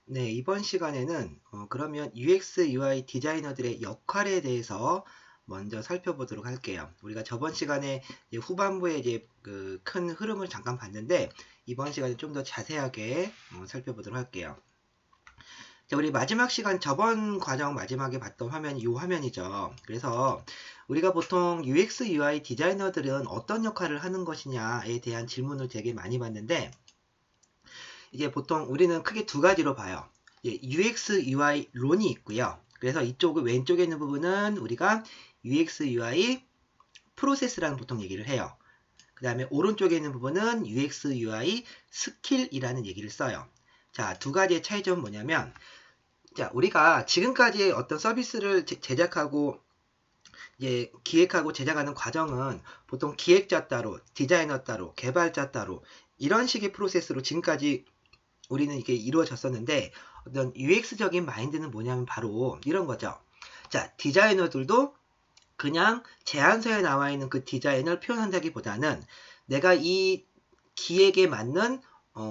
네, 이번 시간에는 그러면 UX, UI 디자이너들의 역할에 대해서 먼저 살펴보도록 할게요. 우리가 저번 시간에 이제 후반부에 이제 그 큰 흐름을 잠깐 봤는데 이번 시간에 좀 더 자세하게 살펴보도록 할게요. 자, 우리 마지막 시간 저번 과정 마지막에 봤던 화면이 이 화면이죠. 그래서 우리가 보통 UX, UI 디자이너들은 어떤 역할을 하는 것이냐에 대한 질문을 되게 많이 받는데 이게 보통 우리는 크게 두 가지로 봐요. UX, UI 론이 있고요. 그래서 이쪽 왼쪽에 있는 부분은 우리가 UX, UI 프로세스라는 보통 얘기를 해요. 그 다음에 오른쪽에 있는 부분은 UX, UI 스킬이라는 얘기를 써요. 자, 두 가지의 차이점은 뭐냐면, 자, 우리가 지금까지 어떤 서비스를 제작하고 기획하고 제작하는 과정은 보통 기획자 따로, 디자이너 따로, 개발자 따로 이런 식의 프로세스로 지금까지 우리는 이게 이루어졌었는데 어떤 UX적인 마인드는 뭐냐면 바로 이런 거죠. 자, 디자이너들도 그냥 제안서에 나와 있는 그 디자인을 표현한다기보다는 내가 이 기획에 맞는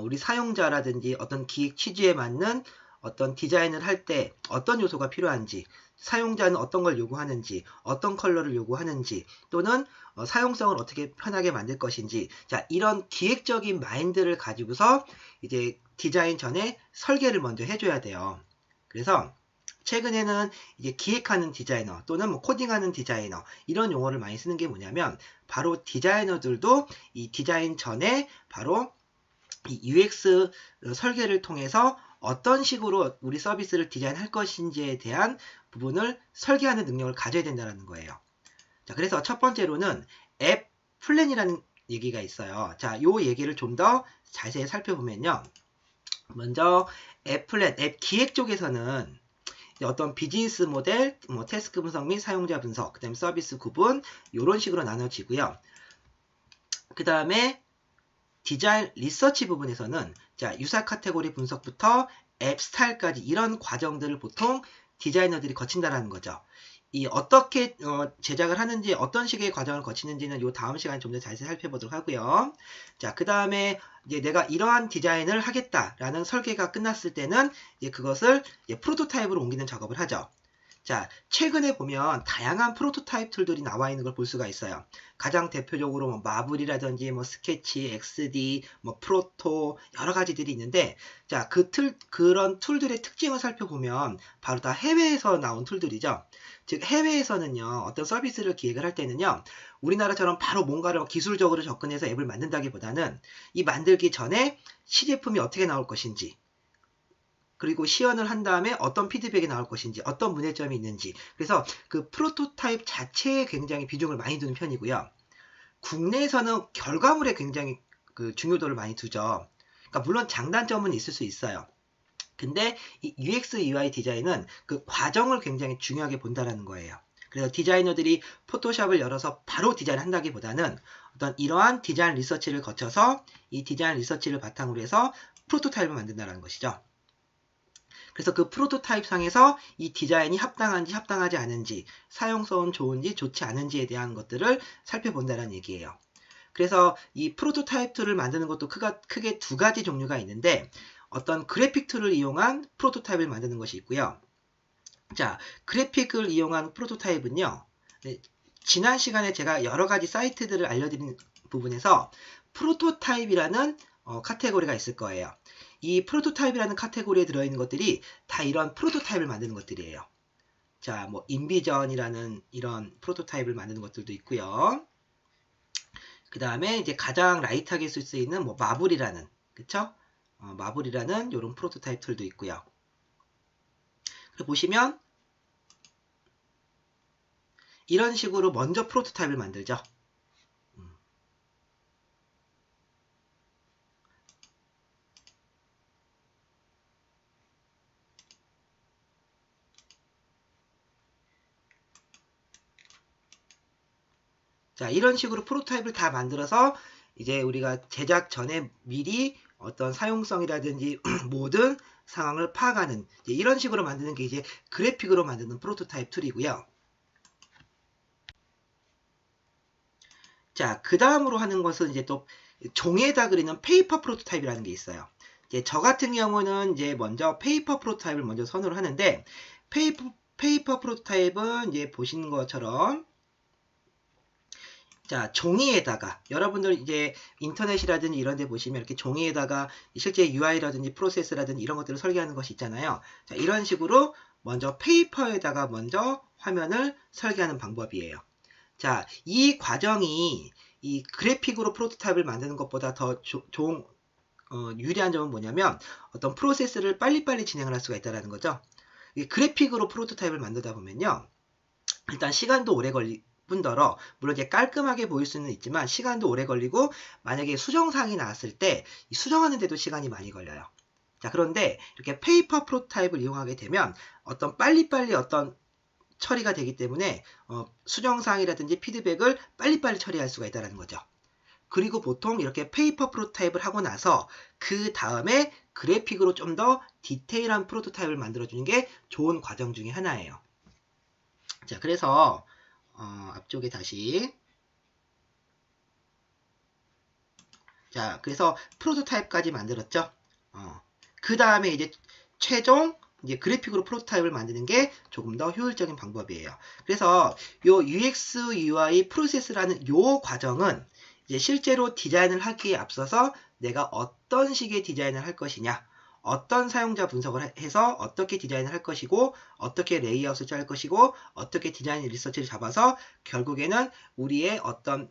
우리 사용자라든지 어떤 기획 취지에 맞는 어떤 디자인을 할 때 어떤 요소가 필요한지, 사용자는 어떤 걸 요구하는지, 어떤 컬러를 요구하는지, 또는 사용성을 어떻게 편하게 만들 것인지, 자, 이런 기획적인 마인드를 가지고서 이제 디자인 전에 설계를 먼저 해줘야 돼요. 그래서 최근에는 이제 기획하는 디자이너 또는 뭐 코딩하는 디자이너 이런 용어를 많이 쓰는 게 뭐냐면 바로 디자이너들도 이 디자인 전에 바로 이 UX 설계를 통해서 어떤 식으로 우리 서비스를 디자인할 것인지에 대한 부분을 설계하는 능력을 가져야 된다는 거예요. 자, 그래서 첫 번째로는 앱 플랜이라는 얘기가 있어요. 자, 요 얘기를 좀 더 자세히 살펴보면요. 먼저 앱 플랜, 앱 기획 쪽에서는 어떤 비즈니스 모델, 뭐 태스크 분석 및 사용자 분석, 그 다음에 서비스 구분 이런 식으로 나눠지고요. 그 다음에 디자인 리서치 부분에서는 자, 유사 카테고리 분석부터 앱 스타일까지 이런 과정들을 보통 디자이너들이 거친다라는 거죠. 이 어떻게 제작을 하는지 어떤 식의 과정을 거치는지는 요 다음 시간에 좀 더 자세히 살펴보도록 하고요. 자, 그 다음에 이제 내가 이러한 디자인을 하겠다라는 설계가 끝났을 때는 이제 그것을 이제 프로토타입으로 옮기는 작업을 하죠. 자, 최근에 보면 다양한 프로토타입 툴들이 나와 있는 걸 볼 수가 있어요. 가장 대표적으로 뭐 마블이라든지 뭐 스케치, XD, 뭐 프로토 여러 가지들이 있는데 자, 그런 툴들의 특징을 살펴보면 바로 다 해외에서 나온 툴들이죠. 즉 해외에서는요. 어떤 서비스를 기획을 할 때는요. 우리나라처럼 바로 뭔가를 기술적으로 접근해서 앱을 만든다기보다는 이 만들기 전에 시제품이 어떻게 나올 것인지 그리고 시연을 한 다음에 어떤 피드백이 나올 것인지 어떤 문제점이 있는지 그래서 그 프로토타입 자체에 굉장히 비중을 많이 두는 편이고요. 국내에서는 결과물에 굉장히 그 중요도를 많이 두죠. 그러니까 물론 장단점은 있을 수 있어요. 근데 이 UX, UI 디자인은 그 과정을 굉장히 중요하게 본다라는 거예요. 그래서 디자이너들이 포토샵을 열어서 바로 디자인한다기보다는 어떤 이러한 디자인 리서치를 거쳐서 이 디자인 리서치를 바탕으로 해서 프로토타입을 만든다는 것이죠. 그래서 그 프로토타입 상에서 이 디자인이 합당한지 합당하지 않은지 사용성은 좋은지 좋지 않은지에 대한 것들을 살펴본다는 얘기예요. 그래서 이 프로토타입 툴을 만드는 것도 크게 두 가지 종류가 있는데 어떤 그래픽 툴을 이용한 프로토타입을 만드는 것이 있고요. 자, 그래픽을 이용한 프로토타입은요. 네, 지난 시간에 제가 여러 가지 사이트들을 알려드린 부분에서 프로토타입이라는 카테고리가 있을 거예요. 이 프로토타입이라는 카테고리에 들어있는 것들이 다 이런 프로토타입을 만드는 것들이에요. 자, 뭐 인비전이라는 이런 프로토타입을 만드는 것들도 있고요. 그 다음에 이제 가장 라이트하게 쓸 수 있는 뭐 마블이라는 그쵸? 마블이라는 이런 프로토타입 툴도 있고요. 그리고 보시면 이런 식으로 먼저 프로토타입을 만들죠. 자, 이런 식으로 프로토타입을 다 만들어서 이제 우리가 제작 전에 미리 어떤 사용성이라든지 모든 상황을 파악하는 이런 식으로 만드는 게 이제 그래픽으로 만드는 프로토타입 툴이고요. 자, 그 다음으로 하는 것은 이제 또 종이에다 그리는 페이퍼 프로토타입이라는 게 있어요. 이제 저 같은 경우는 이제 먼저 페이퍼 프로토타입을 먼저 선호를 하는데, 페이퍼 프로토타입은 이제 보시는 것처럼, 자, 종이에다가, 여러분들 이제 인터넷이라든지 이런 데 보시면 이렇게 종이에다가 실제 UI라든지 프로세스라든지 이런 것들을 설계하는 것이 있잖아요. 자, 이런 식으로 먼저 페이퍼에다가 먼저 화면을 설계하는 방법이에요. 자, 이 과정이 이 그래픽으로 프로토타입을 만드는 것보다 더 유리한 점은 뭐냐면 어떤 프로세스를 빨리빨리 진행을 할 수가 있다는 거죠. 이 그래픽으로 프로토타입을 만들다 보면요. 일단 시간도 오래 뿐더러 물론 이제 깔끔하게 보일 수는 있지만 시간도 오래 걸리고 만약에 수정사항이 나왔을 때 수정하는데도 시간이 많이 걸려요. 자, 그런데 이렇게 페이퍼 프로토타입을 이용하게 되면 어떤 빨리빨리 어떤 처리가 되기 때문에 수정사항이라든지 피드백을 빨리빨리 처리할 수가 있다는 거죠. 그리고 보통 이렇게 페이퍼 프로토타입을 하고 나서 그 다음에 그래픽으로 좀 더 디테일한 프로토타입을 만들어주는 게 좋은 과정 중에 하나예요. 자, 그래서 앞쪽에 다시, 자, 그래서 프로토타입까지 만들었죠. 그 다음에 이제 최종 이제 그래픽으로 프로토타입을 만드는 게 조금 더 효율적인 방법이에요. 그래서 요 UX, UI 프로세스라는 요 과정은 이제 실제로 디자인을 하기에 앞서서 내가 어떤 식의 디자인을 할 것이냐, 어떤 사용자 분석을 해서 어떻게 디자인을 할 것이고, 어떻게 레이아웃을 짤 것이고, 어떻게 디자인 리서치를 잡아서 결국에는 우리의 어떤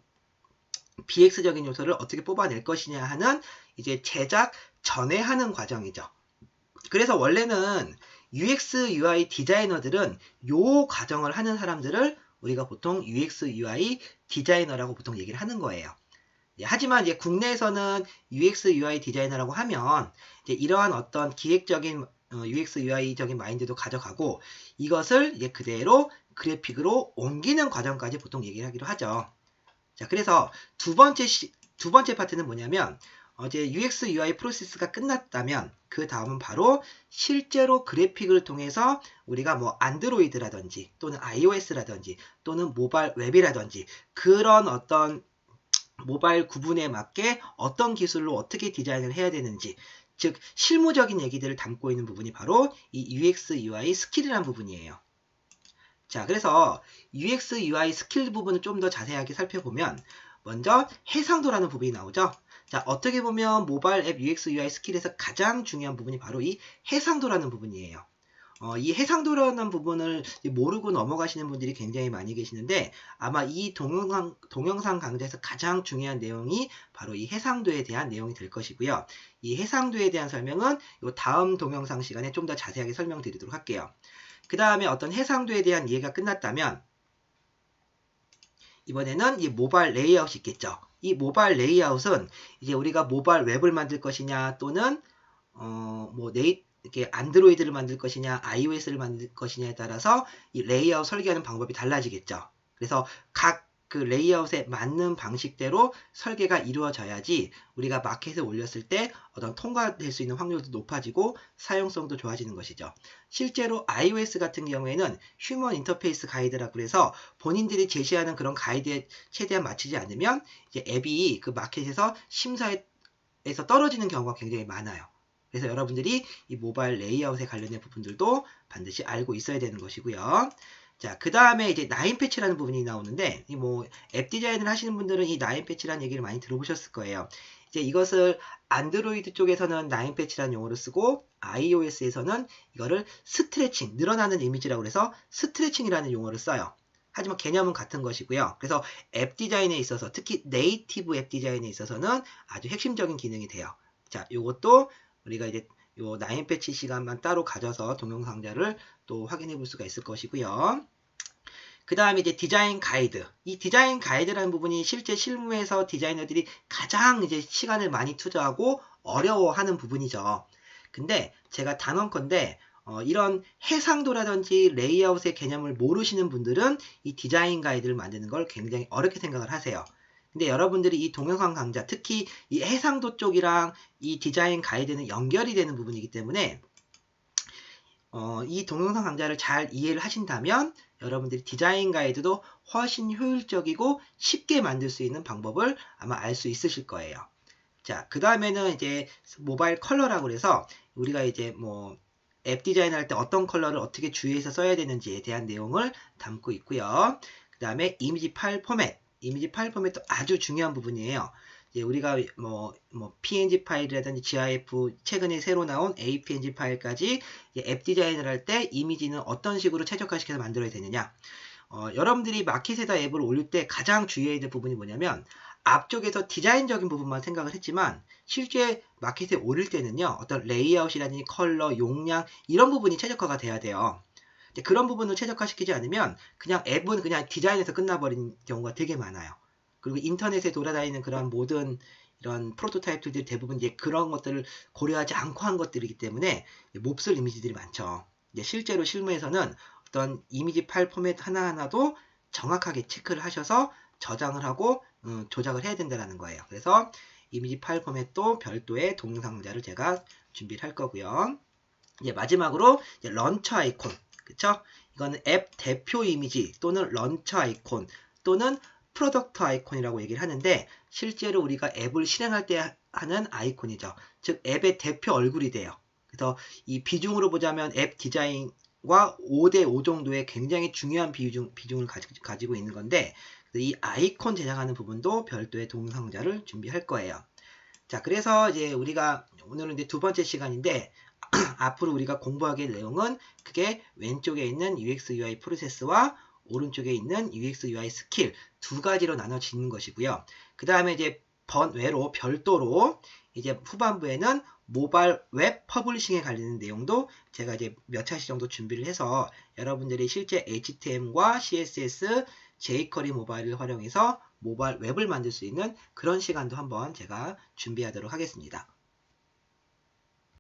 BX적인 요소를 어떻게 뽑아낼 것이냐 하는 이제 제작 전에 하는 과정이죠. 그래서 원래는 UX, UI 디자이너들은 요 과정을 하는 사람들을 우리가 보통 UX, UI 디자이너라고 보통 얘기를 하는 거예요. 하지만 이제 국내에서는 UX, UI 디자이너라고 하면 이제 이러한 어떤 기획적인 UX, UI적인 마인드도 가져가고 이것을 이제 그대로 그래픽으로 옮기는 과정까지 보통 얘기를 하기로 하죠. 자, 그래서 두 번째 파트는 뭐냐면 이제 UX, UI 프로세스가 끝났다면 그 다음은 바로 실제로 그래픽을 통해서 우리가 뭐 안드로이드라든지 또는 iOS라든지 또는 모바일 웹이라든지 그런 어떤 모바일 구분에 맞게 어떤 기술로 어떻게 디자인을 해야 되는지, 즉 실무적인 얘기들을 담고 있는 부분이 바로 이 UX, UI 스킬이라는 부분이에요. 자, 그래서 UX, UI 스킬 부분을 좀 더 자세하게 살펴보면 먼저 해상도라는 부분이 나오죠. 자, 어떻게 보면 모바일 앱 UX, UI 스킬에서 가장 중요한 부분이 바로 이 해상도라는 부분이에요. 이 해상도라는 부분을 모르고 넘어가시는 분들이 굉장히 많이 계시는데 아마 이 동영상 강좌에서 가장 중요한 내용이 바로 이 해상도에 대한 내용이 될 것이고요. 이 해상도에 대한 설명은 다음 동영상 시간에 좀 더 자세하게 설명드리도록 할게요. 그 다음에 어떤 해상도에 대한 이해가 끝났다면 이번에는 이 모바일 레이아웃이 있겠죠. 이 모바일 레이아웃은 이제 우리가 모바일 웹을 만들 것이냐 또는 이렇게 안드로이드를 만들 것이냐 iOS를 만들 것이냐에 따라서 이 레이아웃 설계하는 방법이 달라지겠죠. 그래서 각 그 레이아웃에 맞는 방식대로 설계가 이루어져야지 우리가 마켓에 올렸을 때 어떤 통과될 수 있는 확률도 높아지고 사용성도 좋아지는 것이죠. 실제로 iOS 같은 경우에는 휴먼 인터페이스 가이드라고 해서 본인들이 제시하는 그런 가이드에 최대한 맞추지 않으면 이제 앱이 그 마켓에서 심사에서 떨어지는 경우가 굉장히 많아요. 그래서 여러분들이 이 모바일 레이아웃에 관련된 부분들도 반드시 알고 있어야 되는 것이고요. 자, 그 다음에 이제 9패치라는 부분이 나오는데, 앱 디자인을 하시는 분들은 이 9패치라는 얘기를 많이 들어보셨을 거예요. 이제 이것을 안드로이드 쪽에서는 9패치라는 용어를 쓰고, iOS에서는 이거를 스트레칭, 늘어나는 이미지라고 해서 스트레칭이라는 용어를 써요. 하지만 개념은 같은 것이고요. 그래서 앱 디자인에 있어서, 특히 네이티브 앱 디자인에 있어서는 아주 핵심적인 기능이 돼요. 자, 요것도 우리가 이제 요 9패치 시간만 따로 가져서 동영상자를 또 확인해 볼 수가 있을 것이고요. 그 다음에 이제 디자인 가이드. 이 디자인 가이드라는 부분이 실제 실무에서 디자이너들이 가장 이제 시간을 많이 투자하고 어려워하는 부분이죠. 근데 제가 단언컨대 이런 해상도라든지 레이아웃의 개념을 모르시는 분들은 이 디자인 가이드를 만드는 걸 굉장히 어렵게 생각을 하세요. 근데 여러분들이 이 동영상 강좌, 특히 이 해상도 쪽이랑 이 디자인 가이드는 연결이 되는 부분이기 때문에 이 동영상 강좌를 잘 이해를 하신다면 여러분들이 디자인 가이드도 훨씬 효율적이고 쉽게 만들 수 있는 방법을 아마 알 수 있으실 거예요. 자, 그 다음에는 이제 모바일 컬러라고 그래서 우리가 이제 뭐 앱 디자인 할 때 어떤 컬러를 어떻게 주의해서 써야 되는지에 대한 내용을 담고 있고요. 그 다음에 이미지 파일 포맷. 이미지 파일 포맷도 아주 중요한 부분이에요. 이제 우리가 뭐 PNG 파일이라든지 GIF, 최근에 새로 나온 APNG 파일까지 앱 디자인을 할 때 이미지는 어떤 식으로 최적화시켜서 만들어야 되느냐. 여러분들이 마켓에다 앱을 올릴 때 가장 주의해야 될 부분이 뭐냐면 앞쪽에서 디자인적인 부분만 생각을 했지만 실제 마켓에 올릴 때는요. 어떤 레이아웃이라든지 컬러, 용량 이런 부분이 최적화가 돼야 돼요. 그런 부분을 최적화시키지 않으면 그냥 앱은 그냥 디자인에서 끝나버리는 경우가 되게 많아요. 그리고 인터넷에 돌아다니는 그런 모든 이런 프로토타입 툴들이 대부분 이제 그런 것들을 고려하지 않고 한 것들이기 때문에 몹쓸 이미지들이 많죠. 이제 실제로 실무에서는 어떤 이미지 파일 포맷 하나하나도 정확하게 체크를 하셔서 저장을 하고 조작을 해야 된다는 거예요. 그래서 이미지 파일 포맷도 별도의 동영상자를 제가 준비를 할 거고요. 이제 마지막으로 이제 런처 아이콘, 그쵸? 이거는 앱 대표 이미지 또는 런처 아이콘 또는 프로덕트 아이콘이라고 얘기를 하는데 실제로 우리가 앱을 실행할 때 하는 아이콘이죠. 즉 앱의 대표 얼굴이 돼요. 그래서 이 비중으로 보자면 앱 디자인과 5대5 정도의 굉장히 중요한 비중을 가지고 있는 건데 이 아이콘 제작하는 부분도 별도의 동영상자를 준비할 거예요. 자, 그래서 이제 우리가 오늘은 이제 두 번째 시간인데 앞으로 우리가 공부하게 될 내용은 그게 왼쪽에 있는 UX UI 프로세스와 오른쪽에 있는 UX UI 스킬 두 가지로 나눠지는 것이고요. 그 다음에 이제 번외로 별도로 이제 후반부에는 모바일 웹 퍼블리싱에 관련된 내용도 제가 이제 몇 차시 정도 준비를 해서 여러분들이 실제 HTML과 CSS, jQuery 모바일을 활용해서 모바일 웹을 만들 수 있는 그런 시간도 한번 제가 준비하도록 하겠습니다.